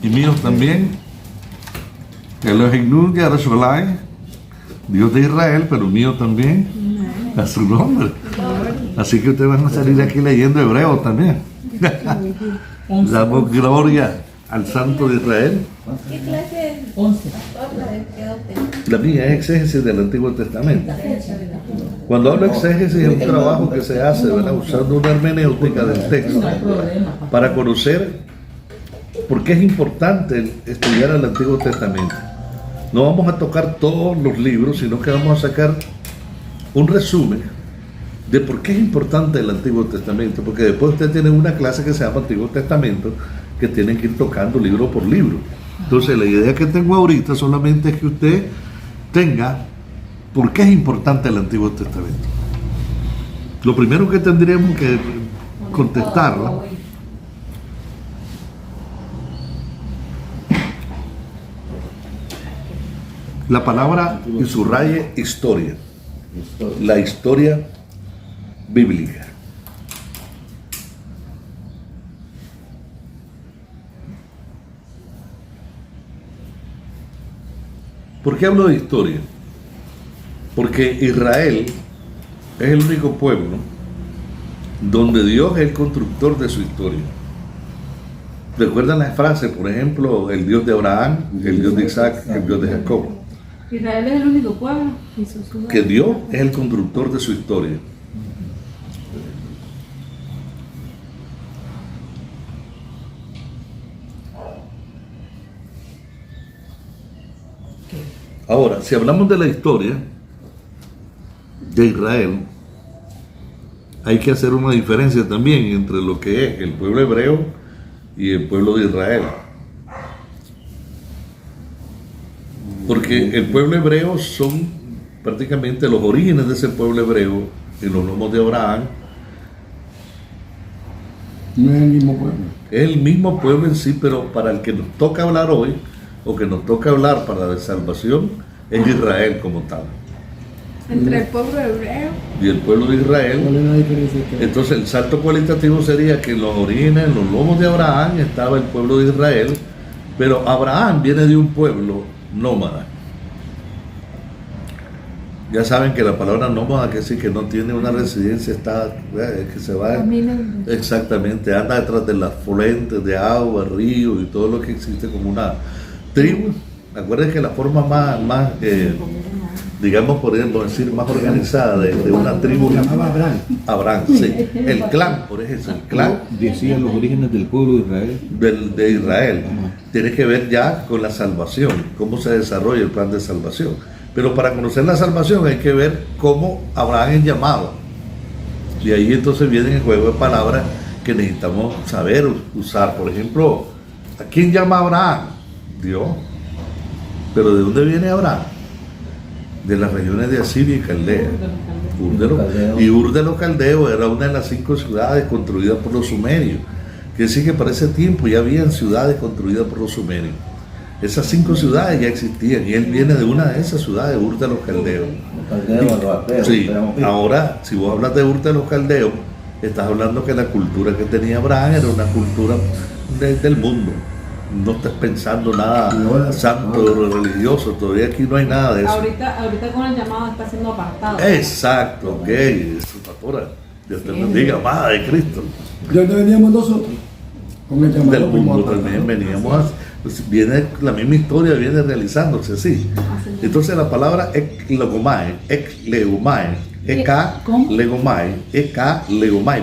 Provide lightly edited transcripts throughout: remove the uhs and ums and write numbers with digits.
y míos también. Elohim Yerushalayim, Dios de Israel, pero mío también, a su nombre. Así que ustedes van a salir aquí leyendo hebreo también. Damos gloria al Santo de Israel. ¿Qué clase? 11. La mía es exégesis del Antiguo Testamento. Cuando hablo de exégesis es un trabajo que se hace, ¿verdad?, usando una hermenéutica del texto para conocer por qué es importante estudiar el Antiguo Testamento. No vamos a tocar todos los libros, sino que vamos a sacar un resumen de por qué es importante el Antiguo Testamento, porque después ustedes tienen una clase que se llama Antiguo Testamento, que tienen que ir tocando libro por libro. Entonces la idea que tengo ahorita solamente es que usted tenga por qué es importante el Antiguo Testamento. Lo primero que tendríamos que contestarla la palabra y subraye historia, la historia bíblica. ¿Por qué hablo de historia? Porque Israel es el único pueblo donde Dios es el constructor de su historia. ¿Recuerdan las frases? Por ejemplo, el Dios de Abraham, el Dios de Isaac, el Dios de Jacob. Israel es el único pueblo y su ciudad. Que Dios es el constructor de su historia. Ahora, si hablamos de la historia de Israel, hay que hacer una diferencia también entre lo que es el pueblo hebreo y el pueblo de Israel. Porque el pueblo hebreo son prácticamente los orígenes de ese pueblo hebreo en los lomos de Abraham. No es el mismo pueblo. Es el mismo pueblo en sí, pero para el que nos toca hablar hoy, o que nos toca hablar para la salvación, es Israel como tal. Entre el pueblo hebreo. Y el pueblo de Israel. ¿Cuál es la diferencia? Entonces el salto cualitativo sería que en los orígenes, en los lomos de Abraham, estaba el pueblo de Israel, pero Abraham viene de un pueblo nómada. Ya saben que la palabra nómada que sí que no tiene una residencia, está que se va exactamente, anda detrás de las fuentes de agua, ríos y todo lo que existe como una tribu. Acuérdense que la forma más digamos, podríamos decir, más organizada de una tribu Se llamaba Abraham. Abraham, sí. El clan, por ejemplo, el clan Decía los orígenes del pueblo de Israel. de Israel tiene que ver ya con la salvación, cómo se desarrolla el plan de salvación. Pero para conocer la salvación hay que ver cómo Abraham es llamado. Y ahí entonces viene el juego de palabras que necesitamos saber usar. Por ejemplo, ¿a quién llama Abraham? Dios. ¿Pero de dónde viene Abraham? De las regiones de Asiria y Caldea. Y Ur de los Caldeos era una de las 5 ciudades construidas por los sumerios. Quiere decir que para ese tiempo ya habían ciudades construidas por los sumerios. Esas 5 ciudades ya existían y él viene de una de esas ciudades, Ur de los Caldeos. Sí, ahora, si vos hablas de Ur de los Caldeos, estás hablando que la cultura que tenía Abraham era una cultura del mundo. No estás pensando nada santo o religioso, todavía aquí no hay nada de eso. Ahorita con el llamado está siendo apartado. Exacto, ok, eso, pastora. Dios te bendiga, amada de Cristo. ¿De dónde veníamos nosotros? Con el llamado. Del mundo como también veníamos, pues viene la misma historia, viene realizándose así. Entonces la palabra eklegomae, legomai,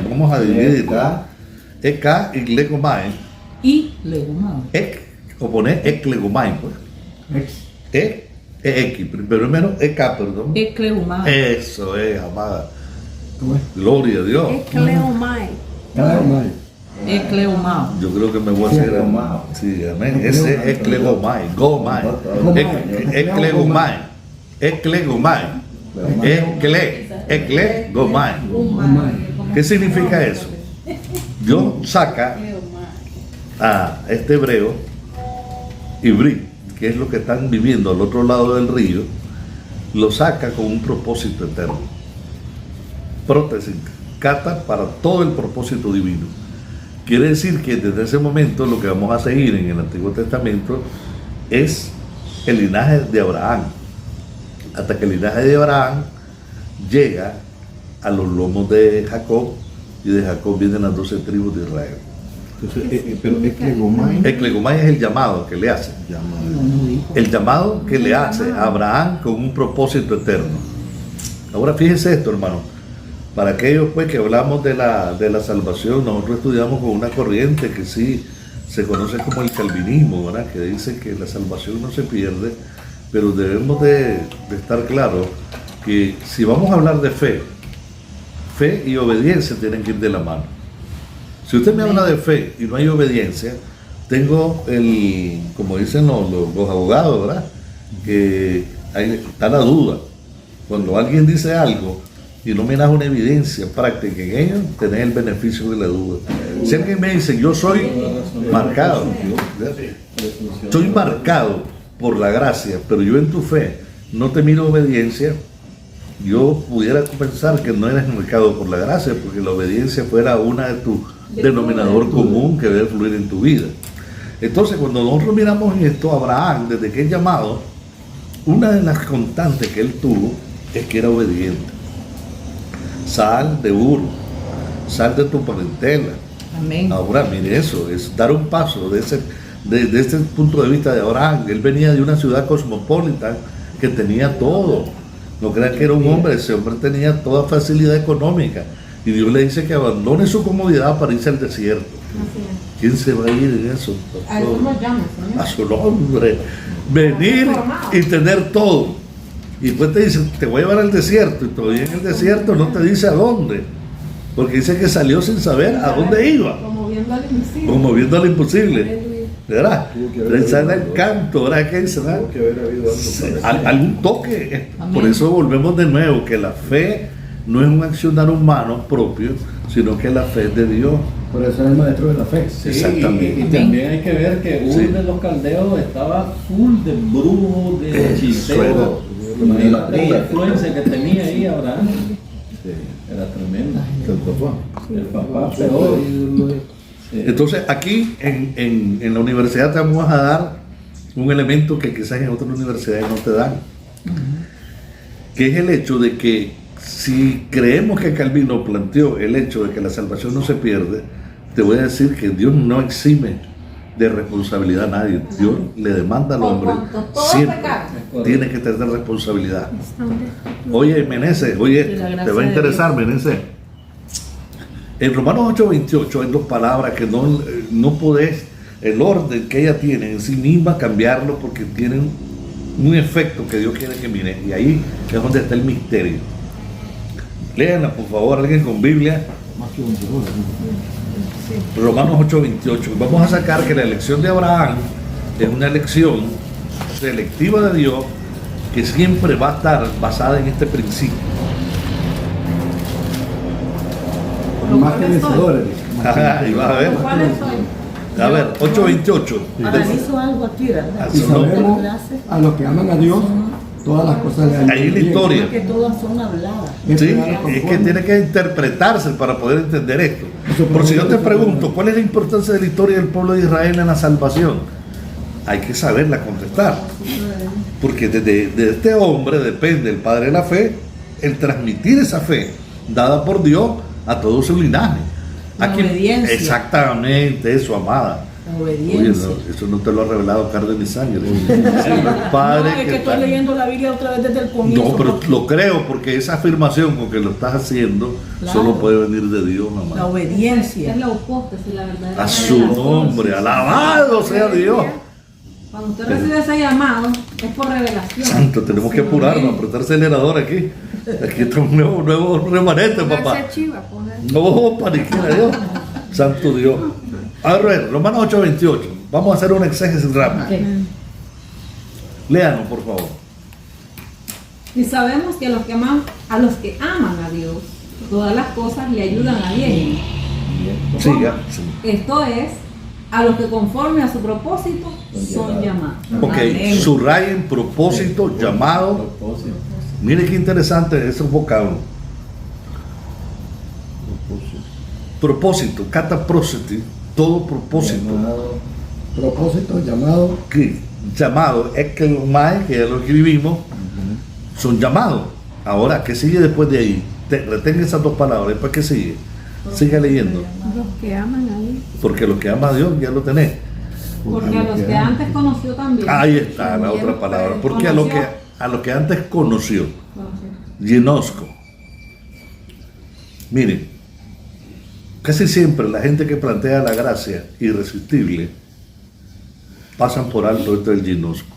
vamos a dividir eka y legomae. Y legumado. O poner eklegomai, pues. Primero eka, perdón. Ecleumado. Eso es, amada. ¿Cómo es? Gloria a Dios. Ecleomai. Ecleumado. Yo creo que me voy a hacer. Sí, amén. Ese es eklegomai, gomai. Eklegomai. Eklegomai. ¿Qué significa eso? Dios saca a este hebreo, Ibrí, que es lo que están viviendo al otro lado del río, lo saca con un propósito eterno. Prótesis, cata para todo el propósito divino. Quiere decir que desde ese momento lo que vamos a seguir en el Antiguo Testamento es el linaje de Abraham, hasta que el linaje de Abraham llega a los lomos de Jacob, y de Jacob vienen las 12 tribus de Israel. Entonces, pero es que Gomay El Clegomai es el llamado que le hace, llama. el llamado que le hace a Abraham con un propósito eterno. Ahora fíjense esto, hermano, para aquellos pues que hablamos de la salvación, nosotros estudiamos con una corriente que sí se conoce como el calvinismo, ¿verdad? Que dice que la salvación no se pierde, pero debemos de estar claros que si vamos a hablar de fe y obediencia tienen que ir de la mano. Si usted me habla de fe y no hay obediencia, tengo como dicen los abogados, ¿verdad? Que está la duda. Cuando alguien dice algo y no me da una evidencia práctica en ello, tenés el beneficio de la duda. Si alguien me dice, yo soy marcado por la gracia, pero yo en tu fe no te miro obediencia, yo pudiera pensar que no eres marcado por la gracia, porque la obediencia fuera una de tus denominador común que debe fluir en tu vida. Entonces, cuando nosotros miramos esto, Abraham, desde que es llamado, una de las constantes que él tuvo es que era obediente. Sal de Ur, sal de tu parentela. Amén. Ahora, mire eso, es dar un paso desde este punto de vista de Abraham. Él venía de una ciudad cosmopolita que tenía todo. No crean que era un hombre, ese hombre tenía toda facilidad económica. Y Dios le dice que abandone su comodidad para irse al desierto. Así es. ¿Quién se va a ir en eso? A eso nos llama, Señor. A su nombre. Venir y tener todo. Y después te dice, te voy a llevar al desierto. Y todavía en el desierto no te dice a dónde. Porque dice que salió sin saber a dónde iba. Como viendo al invisible. Como viendo lo imposible. Aleluya. ¿Verdad? Tuvo que haber Esa es habido el canto, ¿verdad? ¿Qué dice? Tuvo que haber habido algo para eso. Algún toque. Amén. Por eso volvemos de nuevo, que la fe no es un accionar humano propio, sino que la fe es de Dios. Por eso es el maestro de la fe. Sí, Exactamente. Y también hay que ver que Ur Sí. de los caldeos estaba full de brujos, de Eso hechiceros. era. Imagínate la influencia que tenía ahí Abraham. Sí. Era tremenda. El papá. El papá peor. Sí. Entonces, aquí en la universidad te vamos a dar un elemento que quizás en otras universidades no te dan, que es el hecho de que si creemos que Calvino planteó el hecho de que la salvación no se pierde, te voy a decir que Dios no exime de responsabilidad a nadie. Dios le demanda al hombre Todo siempre pecado. tiene que tener responsabilidad. Oye, Meneses, oye, De la te gracia va a de interesar, Meneses. En Romanos 8:28 hay dos palabras que no podés, el orden que ella tiene en sí misma, cambiarlo, porque tienen un efecto que Dios quiere que mire. Y ahí es donde está el misterio. Léanla, por favor, alguien con Biblia. Más que un seguro. Romanos 8:28. Vamos a sacar que la elección de Abraham es una elección selectiva de Dios que siempre va a estar basada en este principio. Más que vencedores. Ajá, y vas a ver. ¿Cuáles soy? A ver, 8:28. Ahora hizo algo aquí, ¿verdad? Así Y sabemos Clase. a los que aman a Dios, todas las cosas le ayudan Ahí la bien. historia. Que todas son habladas. Sí, Esperar es que conforme. tiene que interpretarse para poder entender esto. Eso Por si yo te pregunta, pregunto, ¿cuál es la importancia de la historia del pueblo de Israel en la salvación? Hay que saberla contestar. Porque de este hombre depende el padre de la fe, el transmitir esa fe dada por Dios a todo su linaje. La obediencia. Exactamente, eso, amada. La Oye, obediencia. no, eso no te lo ha revelado carne ni sangre. El Padre No, es que que estoy está- leyendo la Biblia otra vez desde el comienzo. No, pero porque lo creo porque esa afirmación con que lo estás haciendo Claro. solo puede venir de Dios, La mamá. obediencia. Es la opuesta, es la verdadera. A su nombre, alabado sea Dios. Cuando usted recibe ese llamado, es por revelación. Santo, tenemos que apurarnos, apretar acelerador aquí. Aquí está un nuevo remanente, papá. Ponerse chiva, poner. No, paniquera Dios. Santo Dios. A ver, Romanos 8:28. Vamos a hacer un exégesis rápido. Léanos, por favor. Y sabemos que a los que aman a Dios, todas las cosas le ayudan a bien. Siga. Sí. Esto es, a los que conforme a su propósito son llamados. Ok, Amén. subrayen propósito, llamado. Propósito. Mire qué interesante esos vocablos. propósito, kata proseti, todo propósito. Propósito, llamado. Que, llamado, es que los maes, que ya lo escribimos, son llamados. Ahora, ¿qué sigue después de ahí? Retenga esas dos palabras, después ¿qué sigue? Siga leyendo. Los que aman a Dios. Porque lo que ama a Dios ya lo tenés. Porque a los que antes conoció también. Ahí está la otra palabra. Porque a lo que antes conoció. Ginosco. Miren, casi siempre la gente que plantea la gracia irresistible pasan por alto esto del ginosco.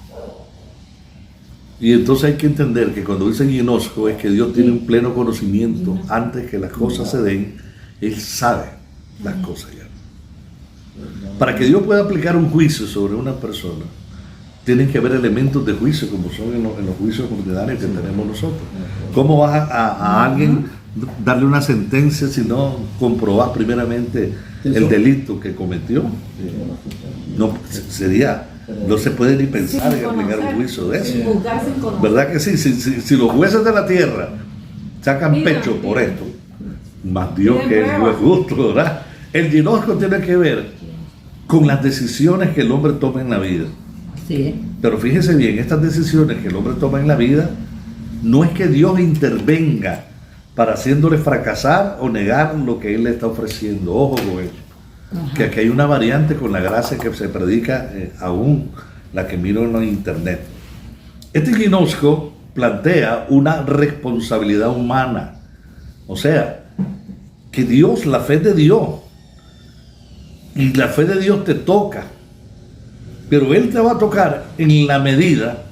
Y entonces hay que entender que cuando dice ginosco es que Dios tiene un pleno conocimiento antes que las cosas se den. Él sabe las cosas ya. Para que Dios pueda aplicar un juicio sobre una persona, tienen que haber elementos de juicio, como son en los juicios ordinarios que tenemos nosotros. ¿Cómo vas a alguien darle una sentencia si no comprobar primeramente el delito que cometió? No se puede ni pensar en aplicar un juicio de eso. ¿Verdad que sí? Si los jueces de la tierra sacan pecho por esto, más Dios que es juez justo, ¿verdad? El ginosco tiene que ver con las decisiones que el hombre toma en la vida. Sí. Pero fíjese bien, estas decisiones que el hombre toma en la vida, no es que Dios intervenga para haciéndole fracasar o negar lo que Él le está ofreciendo. Ojo con eso. Que aquí hay una variante con la gracia que se predica aún, la que miro en internet. Este ginosco plantea una responsabilidad humana. O sea, que Dios, la fe de Dios, y la fe de Dios te toca, pero Él te va a tocar en la medida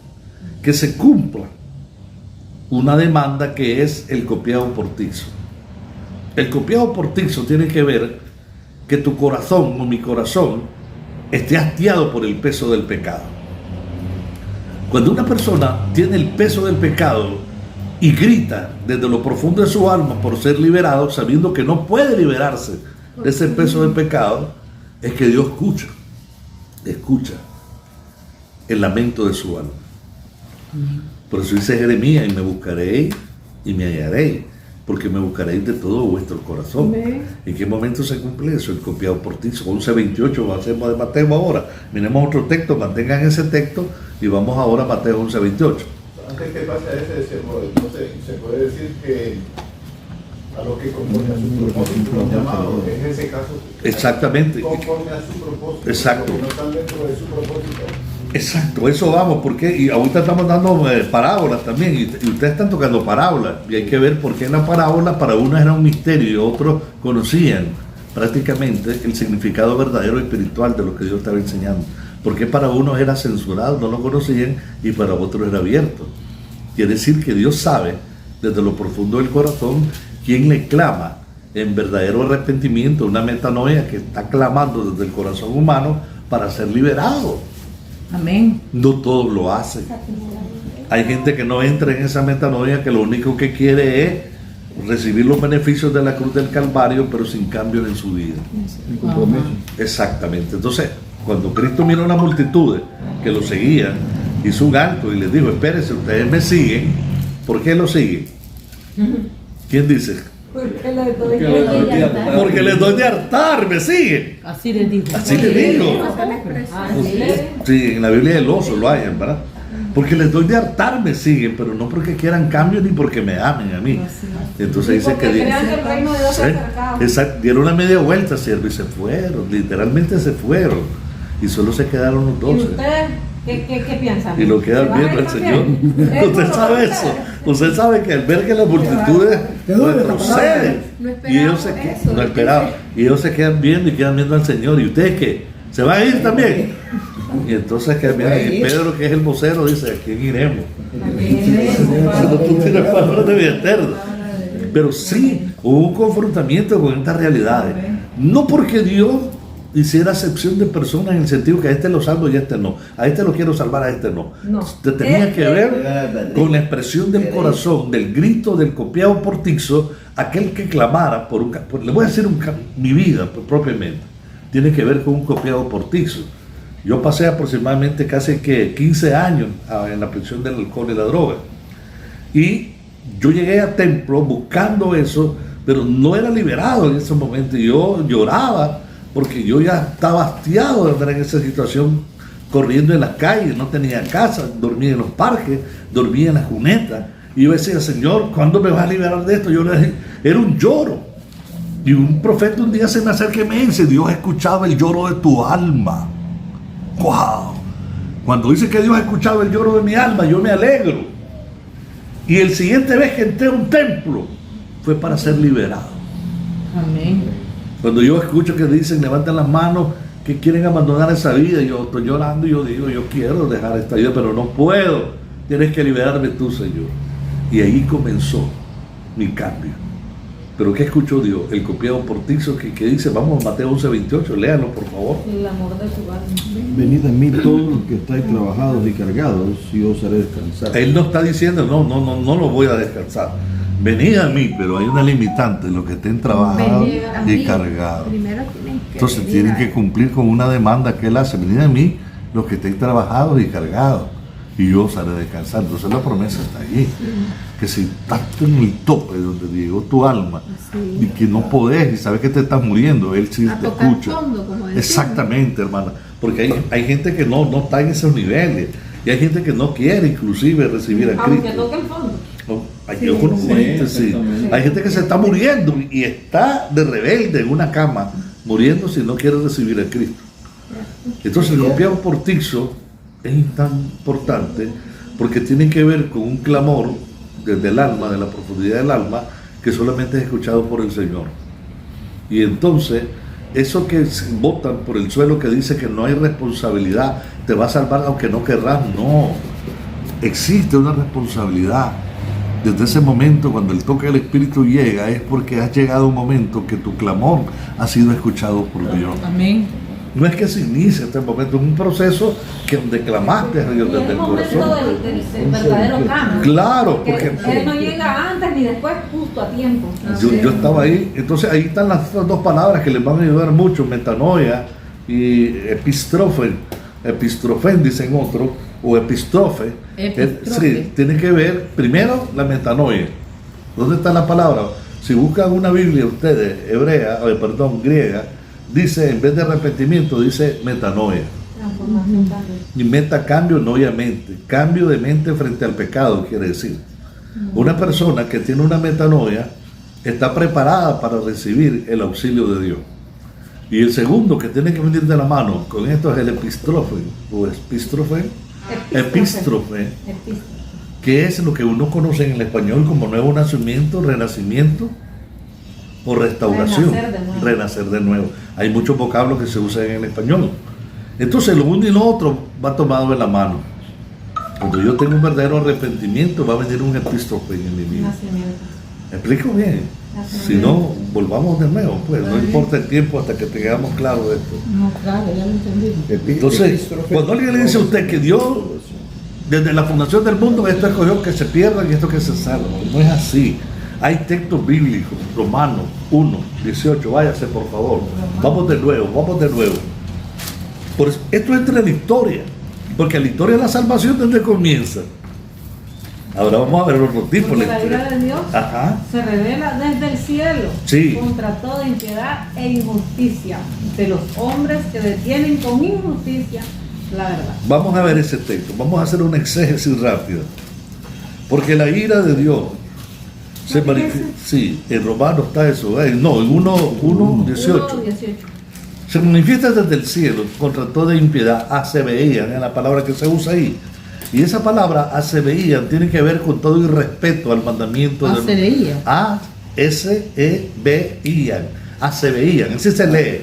que se cumpla una demanda que es el copiado portizo. El copiado portizo tiene que ver que tu corazón o mi corazón esté hastiado por el peso del pecado. Cuando una persona tiene el peso del pecado y grita desde lo profundo de su alma por ser liberado, sabiendo que no puede liberarse de ese peso del pecado, es que Dios escucha el lamento de su alma. Por eso dice Jeremías: y me buscaréis y me hallaréis, porque me buscaréis de todo vuestro corazón. ¿En qué momento se cumple eso? El copiado portizo. 11:28 hacemos de Mateo ahora. Miremos otro texto, mantengan ese texto y vamos ahora a Mateo 11:28. Antes que pase a ese, entonces se puede decir que a lo que conforme a su propósito los llamados, en ese caso, exactamente, conforme a su propósito, exacto, no están dentro de su propósito. Exacto, eso vamos, porque y ahorita estamos dando parábolas también, y ustedes están tocando parábolas, y hay que ver por qué en la parábola para unos era un misterio y otros conocían prácticamente el significado verdadero y espiritual de lo que Dios estaba enseñando. Porque para unos era censurado, no lo conocían, y para otros era abierto. Quiere decir que Dios sabe desde lo profundo del corazón quién le clama en verdadero arrepentimiento, una metanoia que está clamando desde el corazón humano para ser liberado. Amén. No todos lo hacen. Hay gente que no entra en esa metanoia, que lo único que quiere es recibir los beneficios de la cruz del Calvario, pero sin cambio en su vida. Exactamente. Entonces, cuando Cristo miró a una multitud que lo seguían, hizo un alto y les dijo: espérense, ustedes me siguen. ¿Por qué lo siguen? ¿Quién dice? Porque les doy Porque les doy de hartar, me siguen. Así les dijo. Así le dijo. Sí, en la Biblia del oso lo hayan, ¿verdad? Porque les doy de hartar, me siguen, pero no porque quieran cambio ni porque me amen a mí. Entonces dice que crean que el reino de Dios se ha acercado. exacto, dieron una media vuelta, siervo, y se fueron, literalmente se fueron. Y solo se quedaron los ¿Y 12. ustedes qué piensan? Y lo quedan viendo al Señor. Usted sabe eso. Usted sabe que al ver que las multitudes retroceden, y ellos se quedan, no esperaban, y ellos se quedan viendo y quedan viendo al Señor. ¿Y ustedes qué? ¿Se van a ir también? Y entonces que Pedro, que es el vocero, dice: ¿a quién iremos? No, tú tienes palabras de vida eterna. Pero sí, hubo un confrontamiento con estas realidades. No porque Dios hiciera acepción de personas en el sentido que a este lo salvo y a este no. A este lo quiero salvar, a este no. Te tenía que ver con la expresión del corazón, del grito del copiado portizo, aquel que clamara por un... le voy a decir mi vida propiamente. Tiene que ver con un copiado portizo. Yo pasé aproximadamente casi que 15 años en la prisión del alcohol y la droga. Y yo llegué a templo buscando eso, pero no era liberado en ese momento. Y yo lloraba porque yo ya estaba hastiado de andar en esa situación, corriendo en las calles, no tenía casa, dormía en los parques, dormía en las cunetas. Y yo decía, Señor, ¿cuándo me vas a liberar de esto? Yo le dije, era un lloro. Y un profeta un día se me acerca y me dice, Dios escuchaba el lloro de tu alma. ¡Wow! Cuando dice que Dios ha escuchado el lloro de mi alma, yo me alegro. Y el siguiente vez que entré a un templo, fue para ser liberado. Amén. Cuando yo escucho que dicen, levanten las manos, que quieren abandonar esa vida, yo estoy llorando y yo digo, yo quiero dejar esta vida, pero no puedo. Tienes que liberarme tú, Señor. Y ahí comenzó mi cambio. Pero ¿qué escuchó Dios? El copiado portizo que dice, vamos, Mateo 11:28, léanlo por favor. El amor de tu alma. Venid a mí todos los que estáis trabajados y cargados, y os haré descansar. Él no está diciendo, no lo voy a descansar. Venid a mí, pero hay una limitante, los que estén trabajados Venid a y mí. cargados. Primero tienen que Entonces venir tienen a- que cumplir con una demanda que él hace. Venid a mí, los que estén trabajados y cargados, y yo os haré descansar. Entonces la promesa está allí. Que si estás en el tope donde llegó tu alma, Sí. y que no podés, y sabes que te estás muriendo, él sí A te tocar escucha. fondo, como decimos. Exactamente, hermana. Porque hay gente que no está en esos niveles. Y hay gente que no quiere inclusive recibir a Aunque Cristo. toque el fondo. No, yo conozco Sí, gente, sí. exactamente. Hay gente que se está muriendo y está de rebelde en una cama, muriendo si no quiere recibir a Cristo. Entonces el copiado portizo es tan importante porque tiene que ver con un clamor desde el alma, de la profundidad del alma, que solamente es escuchado por el Señor. Y entonces, eso que botan por el suelo que dice que no hay responsabilidad, te va a salvar aunque no querrás, no. Existe una responsabilidad. Desde ese momento, cuando el toque del Espíritu llega, es porque has llegado a un momento que tu clamor ha sido escuchado por Dios. Amén. No es que se inicie este momento, es un proceso que donde clamaste a Dios Y es desde el el momento corazón. del verdadero cambio. Claro, Porque porque él no llega antes ni después, justo a tiempo. yo estaba ahí. Entonces ahí están las otras dos palabras que les van a ayudar mucho, metanoia y epistrofen. Epistrofen dicen otros, o epistrofe. Epistrofe. Sí, tiene que ver primero la metanoia. ¿Dónde está la palabra? Si buscan una Biblia ustedes, griega, dice, en vez de arrepentimiento, dice metanoia. Transformación también. Y meta cambio, noia mente. Cambio de mente frente al pecado, quiere decir. Una persona que tiene una metanoia está preparada para recibir el auxilio de Dios. Y el segundo que tiene que venir de la mano con esto es el epistrofe, o epístrofe, Epístrofe. que es lo que uno conoce en el español como nuevo nacimiento, renacimiento o restauración. Renacer de nuevo. Renacer de nuevo. Hay muchos vocablos que se usan en el español. Entonces lo uno y lo otro va tomado de la mano. Cuando yo tengo un verdadero arrepentimiento, va a venir un epístrofe en mi vida. Nacimiento. ¿Me explico bien? Si no, volvamos de nuevo, pues no importa el tiempo hasta que tengamos claro esto. No, claro, ya lo entendí. Entonces, cuando alguien le dice a usted que Dios, desde la fundación del mundo, esto escogió que se pierdan y esto que se salvan, no es así. Hay textos bíblicos, Romanos 1:18, váyase por favor. Vamos de nuevo. Por eso, esto entra en la historia, porque la historia de la salvación, ¿desde comienza? Ahora vamos a ver los otros tipos. Porque la ira de Dios Ajá. se revela desde el cielo Sí. contra toda impiedad e injusticia de los hombres que detienen con injusticia la verdad. Vamos a ver ese texto, vamos a hacer una exégesis rápida. Porque la ira de Dios se ¿No tiene manifiesta. Sí, en Romanos está eso. No, en 1:18. 1:18. Se manifiesta desde el cielo contra toda impiedad. Se veían, es la palabra que se usa ahí. Y esa palabra se veían tiene que ver con todo irrespeto al mandamiento de Se veía. Se veían, así se lee.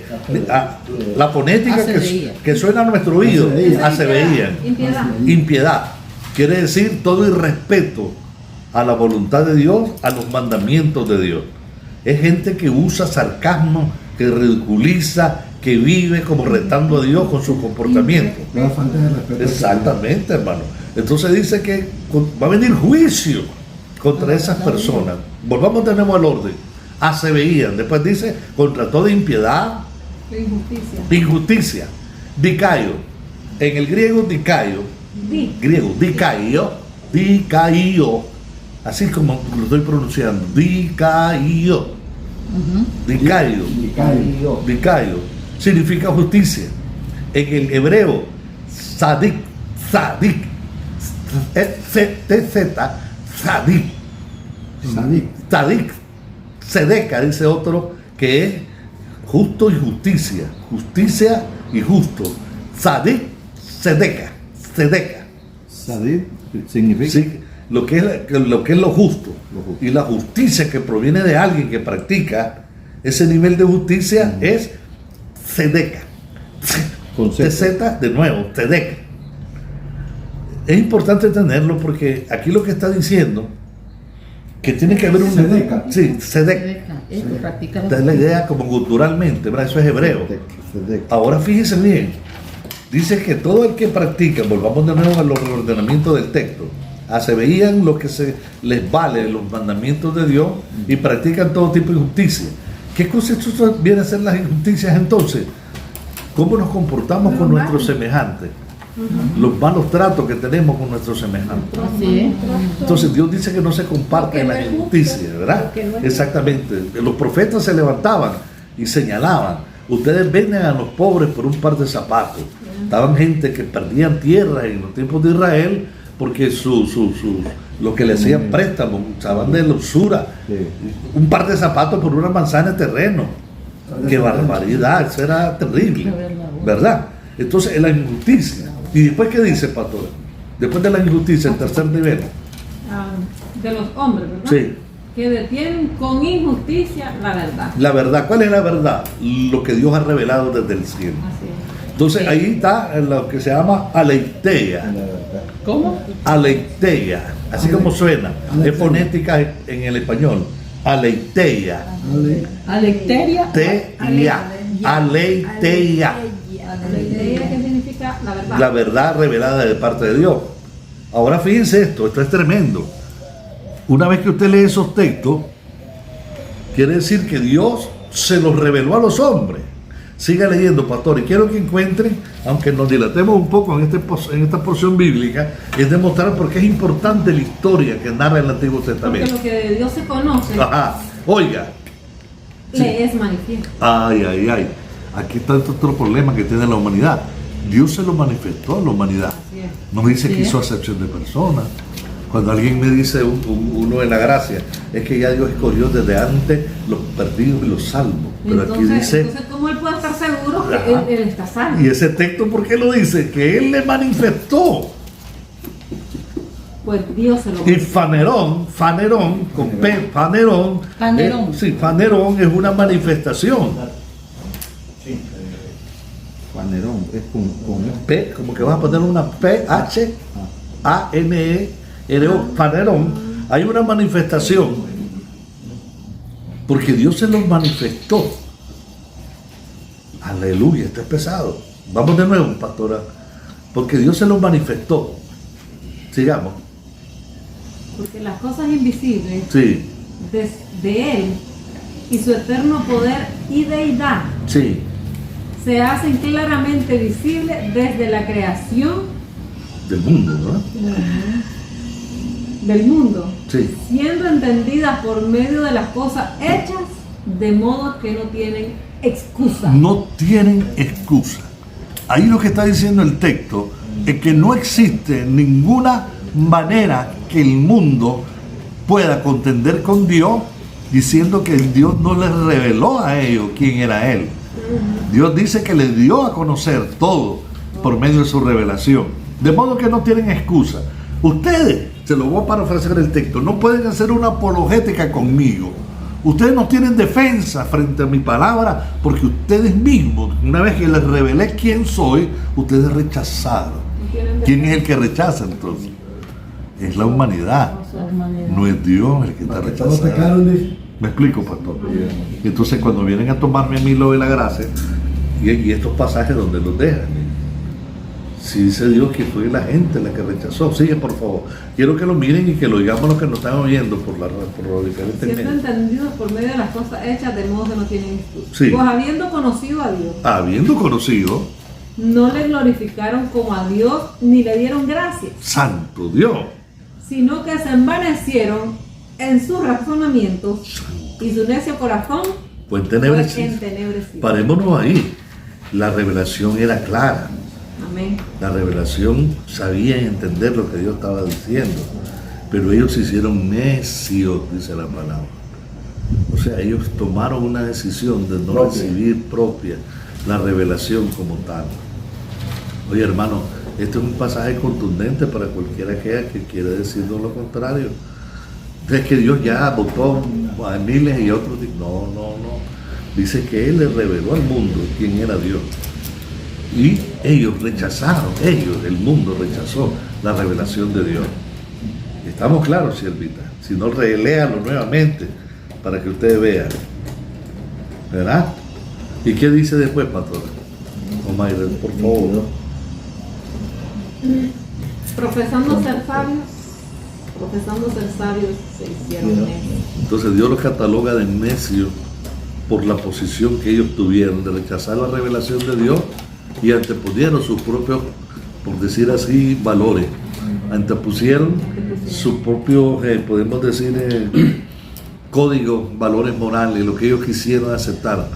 La fonética Se veía. que suena a nuestro oído, se veían. Impiedad. Impiedad quiere decir todo irrespeto a la voluntad de Dios, a los mandamientos de Dios. Es gente que usa sarcasmo, que ridiculiza, que vive como retando a Dios con su comportamiento. Una falta de respeto. Exactamente, hermano. Entonces dice que va a venir juicio contra esas personas. Volvamos de nuevo al orden. Se veían. Después dice contra toda impiedad, Injusticia. injusticia. Dicaio. En el griego dicaio. Dicaio. Así como lo estoy pronunciando. Dicaio. Dikaio. Dikaio significa justicia. En el hebreo, sadik, TZ, sadik. Sadik, Sedeca, dice otro, que es justo y justicia. Justicia y justo. Sadik, Sedeca. Sadid significa Sí, lo que es lo justo. Y la justicia que proviene de alguien que practica ese nivel de justicia es Sedeca. Con Z. TZ de nuevo, Sedeca. Es importante tenerlo porque aquí lo que está diciendo que tiene que haber un Sedeca. Sí, Sedeca. Esto practica Esta es la idea como culturalmente, ¿verdad? Eso es hebreo. Ahora fíjense bien, dice que todo el que practica, volvamos de nuevo a los reordenamientos del texto, se veían lo que se les vale los mandamientos de Dios y practican todo tipo de injusticia. ¿Qué constitución viene a ser las injusticias entonces? ¿Cómo nos comportamos con nuestros semejantes? Los malos tratos que tenemos con nuestros semejantes. Así es. Entonces Dios dice que no se comparte en las injusticias, ¿verdad? Exactamente. Los profetas se levantaban y señalaban: ustedes venden a los pobres por un par de zapatos. Estaban gente que perdían tierra en los tiempos de Israel porque lo que le hacían préstamos, usaban de la usura. Un par de zapatos por una manzana de terreno. ¡Qué barbaridad! Eso era terrible, ¿verdad? Entonces, es la injusticia. ¿Y después qué dice, pastora? Después de la injusticia, el tercer nivel. De los hombres, ¿verdad? Sí. Que detienen con injusticia la verdad. La verdad, ¿cuál es la verdad? Lo que Dios ha revelado desde el cielo. Así es. Entonces, ahí está lo que se llama aleiteia. ¿Cómo? Aleiteia, así como suena. Es fonética en el español. Aleiteia. Alecteria. T-I-A. Aleiteia. ¿Qué significa la verdad? La verdad revelada de parte de Dios. Ahora fíjense esto es tremendo. Una vez que usted lee esos textos, quiere decir que Dios se los reveló a los hombres. Siga leyendo, pastor, y quiero que encuentren, aunque nos dilatemos un poco en esta porción bíblica, es demostrar por qué es importante la historia que narra el Antiguo Porque Testamento. lo que de Dios se conoce Ajá, oiga, le es manifiesto. ay, aquí está otro problema que tiene la humanidad. Dios se lo manifestó a la humanidad. Así es. No dice que Sí. hizo acepción de personas. Cuando alguien me dice, uno en la gracia, es que ya Dios escogió desde antes los perdidos y los salvos. Pero aquí dice, Entonces, ¿cómo él puede estar seguro que Ajá. él está salvo? y ese texto, ¿por qué lo dice? Que Él le manifestó. Pues Dios se lo Y fanerón, con P, fanerón. Fanerón. Sí, fanerón es una manifestación. Fanerón, es con P, como que vas a poner una P-H-A-N-E-R-O, fanerón. Hay una manifestación. Porque Dios se los manifestó. Aleluya, esto es pesado. Vamos de nuevo, pastora. Porque Dios se los manifestó. Sigamos. Porque las cosas invisibles Sí, de Él y su eterno poder y deidad sí. se hacen claramente visibles desde la creación Del mundo, ¿no? del mundo, Sí. siendo entendidas por medio de las cosas hechas, de modo que no tienen excusa. No tienen excusa. Ahí lo que está diciendo el texto es que no existe ninguna manera que el mundo pueda contender con Dios diciendo que Dios no les reveló a ellos quién era Él. Dios dice que les dio a conocer todo por medio de su revelación. De modo que no tienen excusa. Ustedes, se lo voy a parafrasear el texto, no pueden hacer una apologética conmigo. Ustedes no tienen defensa frente a mi palabra porque ustedes mismos, una vez que les revelé quién soy, ustedes rechazaron. ¿Quién es el que rechaza entonces? Es la humanidad. No es Dios el que está Todos rechazando. pecaron, dice. ¿Me explico, pastor? Y entonces cuando vienen a tomarme a mí lo de la gracia, y estos pasajes donde los dejan, si dice Dios que fue la gente la que rechazó. Sigue, por favor. Quiero que lo miren y que lo digamos los que nos están oyendo por los diferentes Siendo medios. entendidos por medio de las cosas hechas, de modo que no tienen excusa. Sí. Pues habiendo conocido a Dios, Habiendo conocido, no le glorificaron como a Dios ni le dieron gracias, santo Dios. sino que se envanecieron en sus razonamientos y su necio corazón Fue fue entenebrecido. entenebrecido. Parémonos ahí. La revelación era clara. Amén. La revelación sabía entender lo que Dios estaba diciendo, pero ellos se hicieron necios, dice la palabra. O sea, ellos tomaron una decisión de no Propia. recibir propia la revelación como tal. Oye, hermano, este es un pasaje contundente para cualquiera que quiera decirnos lo contrario. Es que Dios ya votó a miles y otros. No. Dice que Él le reveló al mundo quién era Dios. Y ellos rechazaron, el mundo rechazó la revelación de Dios. Estamos claros, siervita. Si no, reléalo nuevamente para que ustedes vean. ¿Verdad? ¿Y qué dice después, pastora? Mayra, por favor. Profesando ser sabios, se hicieron necios. Entonces Dios los cataloga de necios por la posición que ellos tuvieron de rechazar la revelación de Dios y antepusieron sus propios, por decir así, valores. Antepusieron sus propios, podemos decir, códigos, valores morales, lo que ellos quisieron aceptar,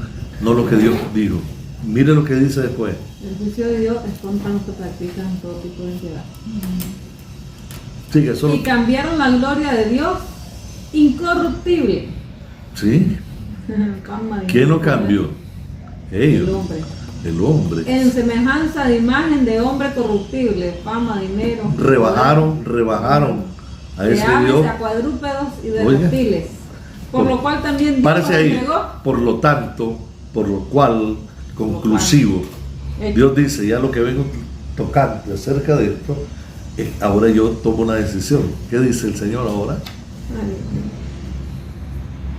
no lo que Dios dijo. Mire lo que dice después. El juicio de Dios es con tanto que practican todo tipo de impiedad. Sí, que eso, Y cambiaron la gloria de Dios incorruptible. ¿sí? Fama de ¿Quién lo incorruptible. cambió? El Ellos, hombre. el hombre. En semejanza de imagen de hombre corruptible, fama, dinero. Rebajaron a de ese aves, Dios. a cuadrúpedos y de Oiga. reptiles. Por lo cual también Dios Párese los ahí. entregó. Por lo tanto, por lo cual, conclusivo, Dios dice, ya lo que vengo tocando acerca de esto, ahora yo tomo una decisión. ¿Qué dice el Señor ahora?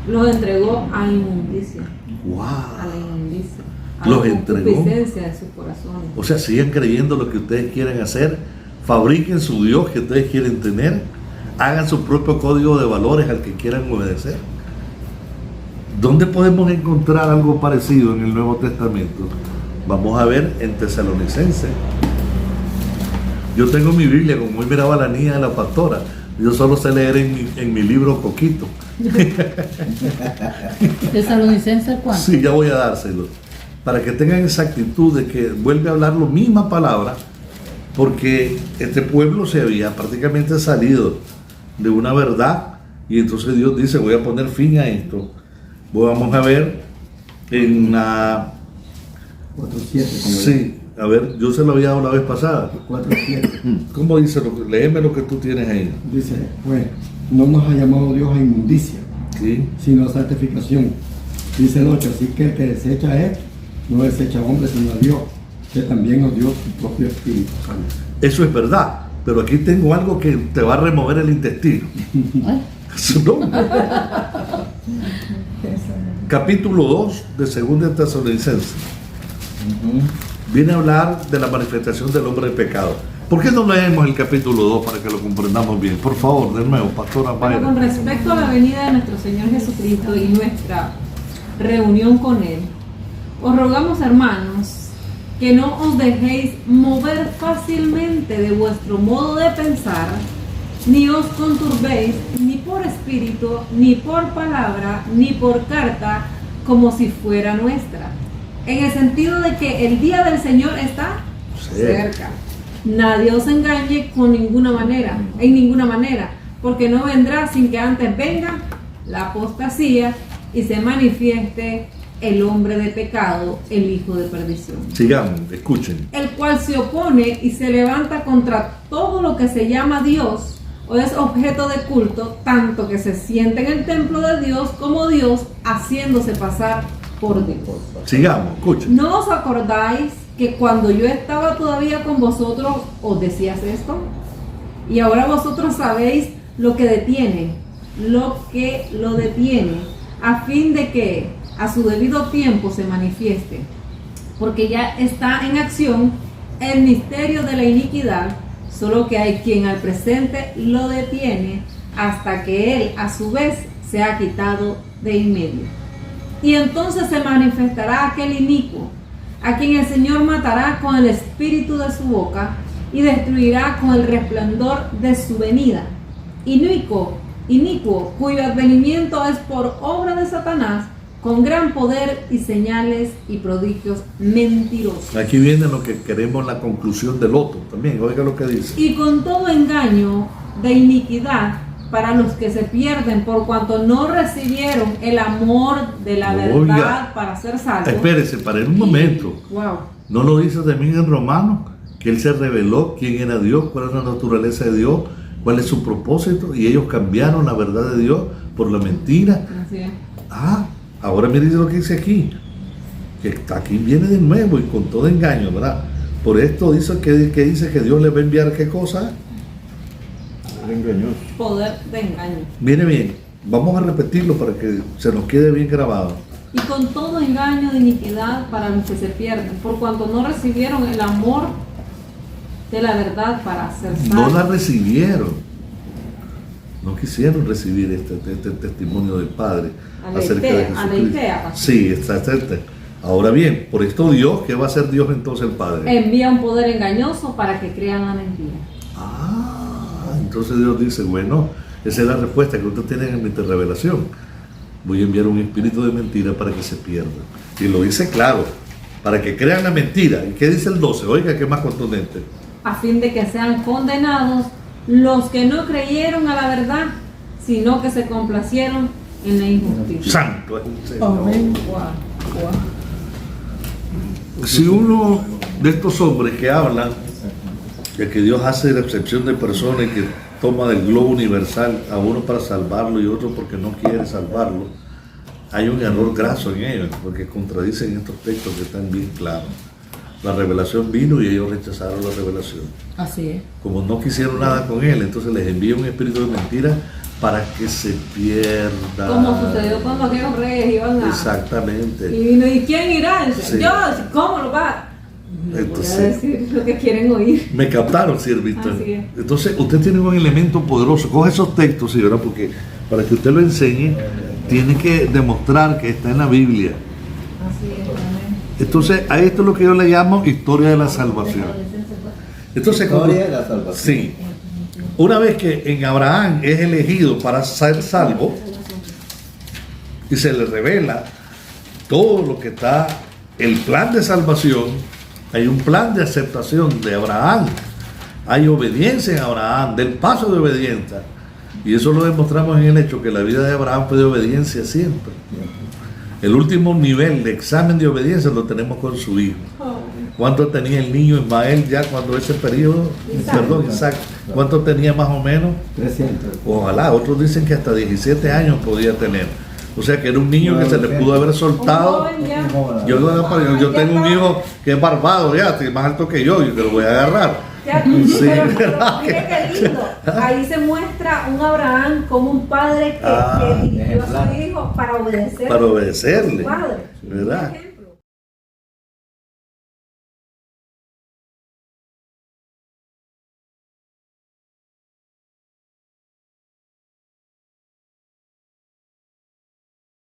Los entregó a inmundicia. ¡Wow! A la inmundicia. A Los la entregó. concupiscencia de sus corazones. O sea, sigan creyendo lo que ustedes quieren hacer, fabriquen su Dios que ustedes quieren tener, hagan su propio código de valores al que quieran obedecer. ¿Dónde podemos encontrar algo parecido en el Nuevo Testamento? Vamos a ver en Tesalonicenses. Yo tengo mi Biblia, como hoy miraba la niña de la pastora. Yo solo sé leer en mi libro poquito. Tesalonicenses, ¿cuánto? Sí, ya voy a dárselo. Para que tengan esa actitud de que vuelve a hablar la misma palabra, porque este pueblo se había prácticamente salido de una verdad, y entonces Dios dice, voy a poner fin a esto. Vamos a ver en la... 4:7. como Sí, a ver, yo se lo había dado la vez pasada. 4:7. ¿Cómo dice? Léeme lo que tú tienes ahí. Dice, pues, no nos ha llamado Dios a inmundicia, ¿Sí? sino a santificación. Dice el 8, así que el que desecha a él, no desecha a hombre, sino a Dios, que también nos dio su propio Espíritu Santo. Eso es verdad, pero aquí tengo algo que te va a remover el intestino. Ay, Su nombre. Capítulo 2 de 2 Tesalonicenses. Viene a hablar de la manifestación del hombre de pecado. ¿Por qué no leemos el capítulo 2 para que lo comprendamos bien? Por favor, de nuevo, pastora Pero con Mayra. respecto a la venida de nuestro Señor Jesucristo y nuestra reunión con Él, os rogamos, hermanos, que no os dejéis mover fácilmente de vuestro modo de pensar, ni os conturbéis ni por espíritu, ni por palabra, ni por carta, como si fuera nuestra. En el sentido de que el día del Señor está cerca. Nadie os engañe con ninguna manera, en ninguna manera, porque no vendrá sin que antes venga la apostasía y se manifieste el hombre de pecado, el hijo de perdición, Sigamos, escuchen. el cual se opone y se levanta contra todo lo que se llama Dios o es objeto de culto, tanto que se siente en el templo de Dios como Dios, haciéndose pasar por Dios. Sigamos, escuchen. ¿No os acordáis que cuando yo estaba todavía con vosotros os decías esto? Y ahora vosotros sabéis lo que lo detiene, a fin de que a su debido tiempo se manifieste, porque ya está en acción el misterio de la iniquidad, solo que hay quien al presente lo detiene hasta que él a su vez se ha quitado de en medio. Y entonces se manifestará aquel inicuo, a quien el Señor matará con el espíritu de su boca y destruirá con el resplandor de su venida. Inicuo inicuo, cuyo advenimiento es por obra de Satanás, con gran poder y señales y prodigios mentirosos. Aquí viene lo que queremos, la conclusión del otro también. Oiga lo que dice. Y con todo engaño de iniquidad para los que se pierden por cuanto no recibieron el amor de la verdad Oiga, para ser salvos. Espérese, para un momento. Wow. ¿No lo dice también en Romanos? Que Él se reveló quién era Dios, cuál es la naturaleza de Dios, cuál es su propósito, y ellos cambiaron la verdad de Dios por la mentira. Así es. Ahora mire lo que dice aquí, que aquí viene de nuevo y con todo engaño, ¿verdad? Por esto dice que dice que Dios le va a enviar ¿qué cosa? Era engañoso. Poder de engaño. Mire bien, vamos a repetirlo para que se nos quede bien grabado. Y con todo engaño de iniquidad para los que se pierden, por cuanto no recibieron el amor de la verdad para ser No salvos. la recibieron. No quisieron recibir este testimonio del Padre acerca de Jesucristo. Aleitea. Sí, exactamente. Ahora bien, por esto Dios, ¿qué va a hacer Dios entonces el Padre? Envía un poder engañoso para que crean la mentira. Entonces Dios dice, bueno, esa es la respuesta que ustedes tienen en mi revelación. Voy a enviar un espíritu de mentira para que se pierdan. Y lo dice claro, para que crean la mentira. ¿Y qué dice el 12? Oiga, qué más contundente. A fin de que sean condenados los que no creyeron a la verdad, sino que se complacieron en la injusticia. Santo es el Señor. Amén. Si uno de estos hombres que hablan de que Dios hace la excepción de personas y que toma del globo universal a uno para salvarlo y otro porque no quiere salvarlo, hay un error graso en ellos, porque contradicen estos textos que están bien claros. La revelación vino y ellos rechazaron la revelación. Así es. Como no quisieron nada con él, entonces les envía un espíritu de mentira para que se pierda. Como sucedió cuando aquellos reyes iban a... Exactamente. Y vino, ¿y quién irá? Sí. Yo, ¿cómo lo va? Les voy a Entonces, decir lo que quieren oír. me captaron, siervito. Así es. Entonces, usted tiene un elemento poderoso. Coge esos textos, señora, porque para que usted lo enseñe, tiene que demostrar que está en la Biblia. Así es, amén. Entonces, a esto es lo que yo le llamo historia de la salvación. Entonces, Historia de la salvación. Sí. Una vez que en Abraham es elegido para ser salvo y se le revela todo lo que está, el plan de salvación, hay un plan de aceptación de Abraham, hay obediencia en Abraham, del paso de obediencia, y eso lo demostramos en el hecho que la vida de Abraham fue de obediencia siempre. El último nivel de examen de obediencia lo tenemos con su hijo. ¿Cuánto tenía el niño Ismael ya cuando ese periodo? Isaac. ¿Cuánto tenía más o menos? 300. Ojalá, otros dicen que hasta 17 años podía tener. O sea que era un niño que se le pudo haber soltado. Un joven ya. Yo tengo un hijo que es barbado ya, más alto que yo que lo voy a agarrar. Ya, Sí, pero ¿verdad? mire qué lindo. Ahí se muestra un Abraham como un padre que dirigió a su hijo para obedecer Para obedecerle, a su padre. ¿verdad?